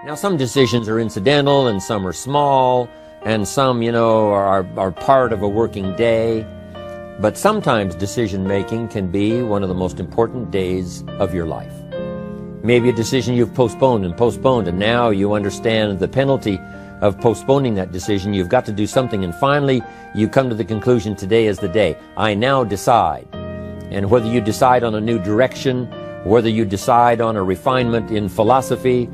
Now, some decisions are incidental and some are small and some, are part of a working day. But sometimes decision-making can be one of the most important days of your life. Maybe a decision you've postponed, and now you understand the penalty of postponing that decision. You've got to do something, and finally you come to the conclusion, today is the day. I now decide. And whether you decide on a new direction, whether you decide on a refinement in philosophy,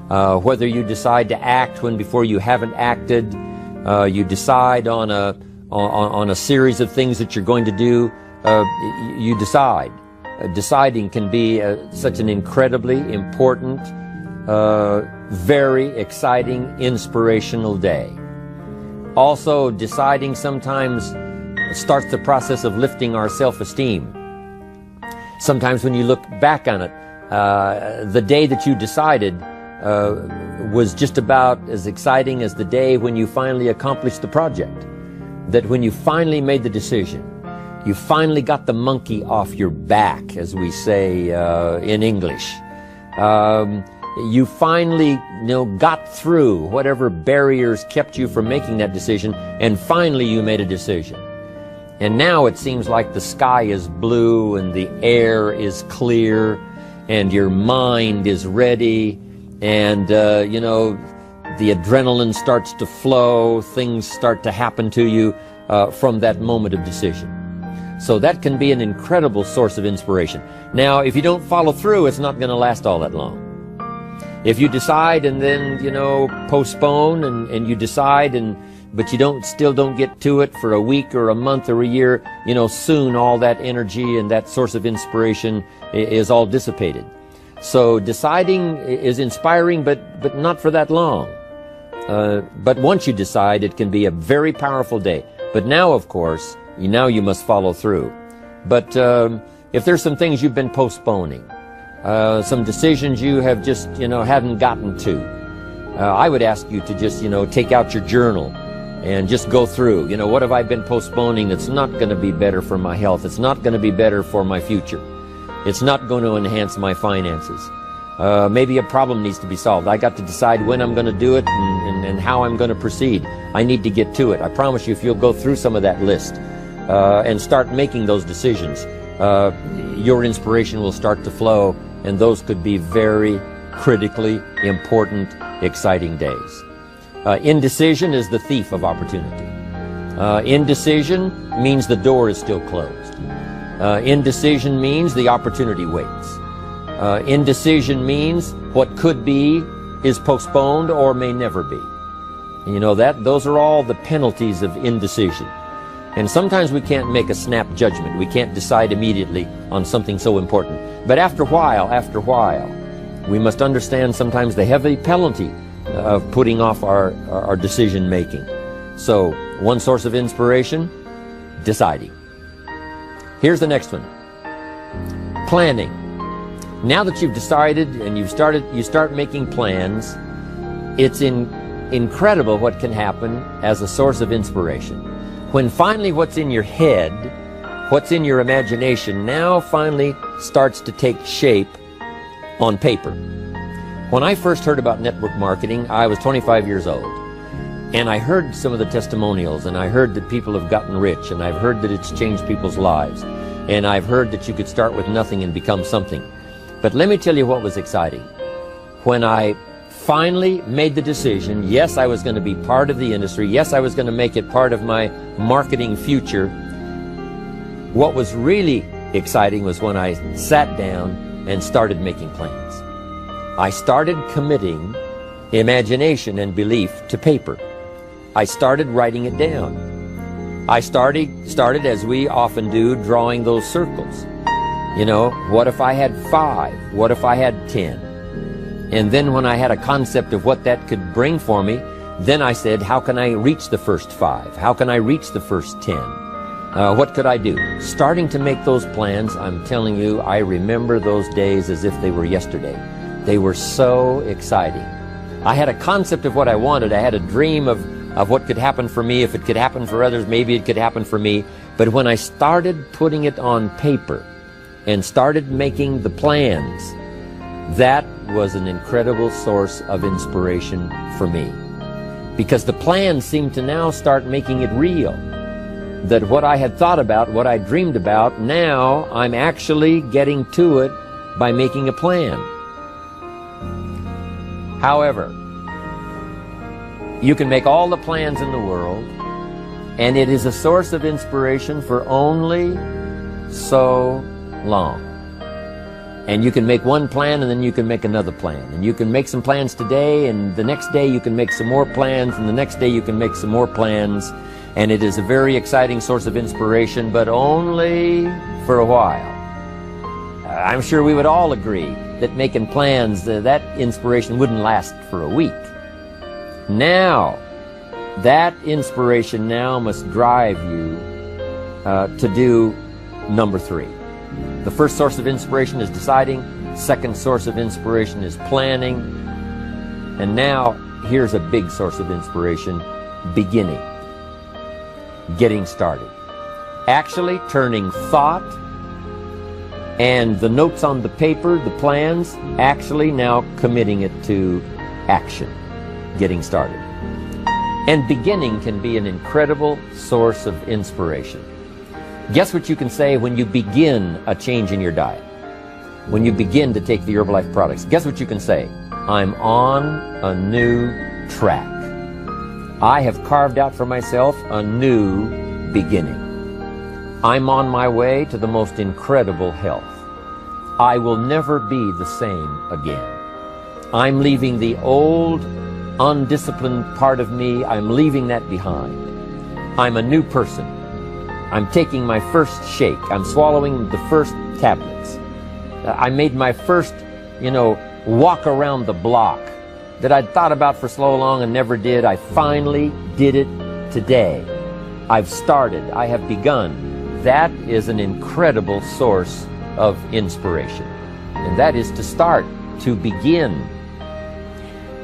whether you decide to act when before you haven't acted, you decide on a series of things that you're going to do, you decide. Deciding can be such an incredibly important, very exciting, inspirational day. Also, deciding sometimes starts the process of lifting our self-esteem. Sometimes when you look back on it, the day that you decided was just about as exciting as the day when you finally accomplished the project. That when you finally made the decision, you finally got the monkey off your back, as we say in English. You finally got through whatever barriers kept you from making that decision, and finally you made a decision. And now it seems like the sky is blue and the air is clear and your mind is ready, and the adrenaline starts to flow, things start to happen to you from that moment of decision. So that can be an incredible source of inspiration. Now, if you don't follow through, it's not going to last all that long. If you decide and then, postpone and you decide, but you still don't get to it for a week or a month or a year, soon all that energy and that source of inspiration is all dissipated. So deciding is inspiring, but not for that long. But once you decide, it can be a very powerful day. But now, of course, you must follow through. But if there's some things you've been postponing, some decisions you have just, hadn't gotten to, I would ask you to just, take out your journal and just go through, what have I been postponing that's not going to be better for my health? It's not going to be better for my future. It's not going to enhance my finances. Maybe a problem needs to be solved. I got to decide when I'm going to do it and how I'm going to proceed. I need to get to it. I promise you, if you'll go through some of that list and start making those decisions, your inspiration will start to flow, and those could be very critically important, exciting days. Indecision is the thief of opportunity. Indecision means the door is still closed. Indecision means the opportunity waits. Indecision means what could be is postponed or may never be. And those are all the penalties of indecision. And sometimes we can't make a snap judgment. We can't decide immediately on something so important. But after a while, we must understand sometimes the heavy penalty of putting off our decision making. So, one source of inspiration, deciding. Here's the next one. Planning. Now that you've decided and you start making plans, it's incredible what can happen as a source of inspiration. When finally what's in your head, what's in your imagination, now finally starts to take shape on paper. When I first heard about network marketing, I was 25 years old. And I heard some of the testimonials, and I heard that people have gotten rich, and I've heard that it's changed people's lives. And I've heard that you could start with nothing and become something. But let me tell you what was exciting. When I finally made the decision, yes, I was going to be part of the industry, yes, I was going to make it part of my marketing future, what was really exciting was when I sat down and started making plans. I started committing imagination and belief to paper. I started writing it down. I started, as we often do, drawing those circles. What if I had 5? What if I had 10? And then when I had a concept of what that could bring for me, then I said, how can I reach the first 5? How can I reach the first 10? What could I do? Starting to make those plans, I'm telling you, I remember those days as if they were yesterday. They were so exciting. I had a concept of what I wanted. I had a dream of what could happen for me. If it could happen for others, maybe it could happen for me. But when I started putting it on paper and started making the plans, That was an incredible source of inspiration for me, because the plans seemed to now start making it real. That what I had thought about, what I dreamed about, now I'm actually getting to it by making a plan. However, you can make all the plans in the world, and it is a source of inspiration for only so long. And you can make one plan, and then you can make another plan. And you can make some plans today, and the next day you can make some more plans, and the next day you can make some more plans. And it is a very exciting source of inspiration, but only for a while. I'm sure we would all agree that making plans, that inspiration wouldn't last for a week. Now, that inspiration now must drive you to do number 3. The first source of inspiration is deciding. Second source of inspiration is planning. And now, here's a big source of inspiration: beginning. Getting started. Actually turning thought and the notes on the paper, the plans, actually now committing it to action. Getting started. And beginning can be an incredible source of inspiration. Guess what you can say when you begin a change in your diet? When you begin to take the Herbalife products, guess what you can say? I'm on a new track. I have carved out for myself a new beginning. I'm on my way to the most incredible health. I will never be the same again. I'm leaving the old, undisciplined part of me. I'm leaving that behind. I'm a new person. I'm taking my first shake. I'm swallowing the first tablets. I made my first, walk around the block that I'd thought about for so long and never did. I finally did it today. I've started. I have begun. That is an incredible source of inspiration. And that is to start, to begin.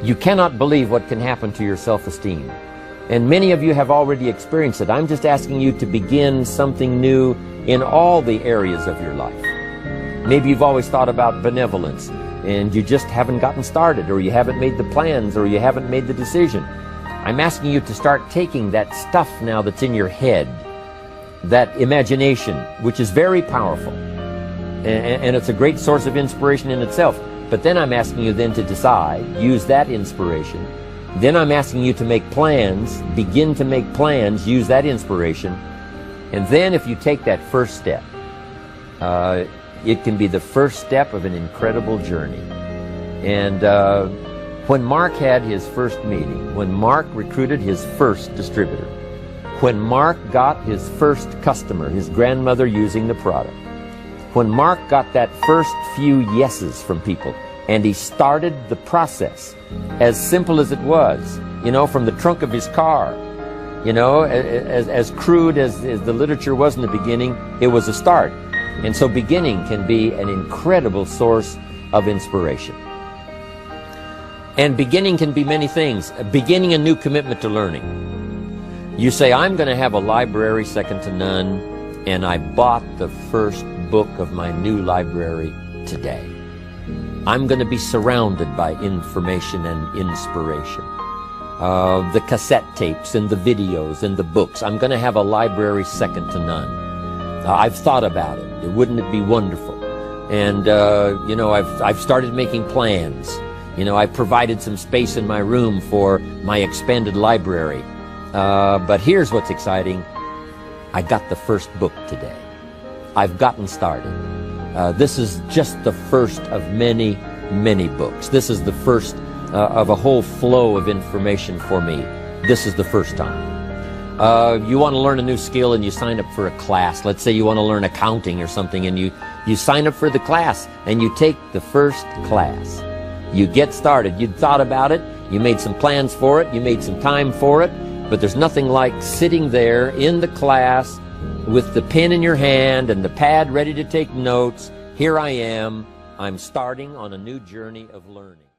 You cannot believe what can happen to your self-esteem. And many of you have already experienced it. I'm just asking you to begin something new in all the areas of your life. Maybe you've always thought about benevolence, and you just haven't gotten started, or you haven't made the plans, or you haven't made the decision. I'm asking you to start taking that stuff now that's in your head, that imagination, which is very powerful, and it's a great source of inspiration in itself. But then I'm asking you then to decide, use that inspiration. Then I'm asking you to make plans, begin to make plans, use that inspiration. And then if you take that first step, it can be the first step of an incredible journey. And when Mark had his first meeting, when Mark recruited his first distributor, when Mark got his first customer, his grandmother using the product, when Mark got that first few yeses from people, and he started the process, as simple as it was, from the trunk of his car, as crude as the literature was in the beginning, it was a start. And so beginning can be an incredible source of inspiration. And beginning can be many things. Beginning a new commitment to learning. You say, I'm going to have a library second to none, and I bought the first book of my new library today. I'm going to be surrounded by information and inspiration. The cassette tapes and the videos and the books. I'm going to have a library second to none. I've thought about it. Wouldn't it be wonderful? And, I've started making plans. I've provided some space in my room for my expanded library. But here's what's exciting. I got the first book today. I've gotten started. This is just the first of many, many books. This is the first of a whole flow of information for me. This is the first time. You want to learn a new skill and you sign up for a class. Let's say you want to learn accounting or something, and you sign up for the class and you take the first class. You get started. You'd thought about it. You made some plans for it. You made some time for it. But there's nothing like sitting there in the class with the pen in your hand and the pad ready to take notes. Here I am. I'm starting on a new journey of learning.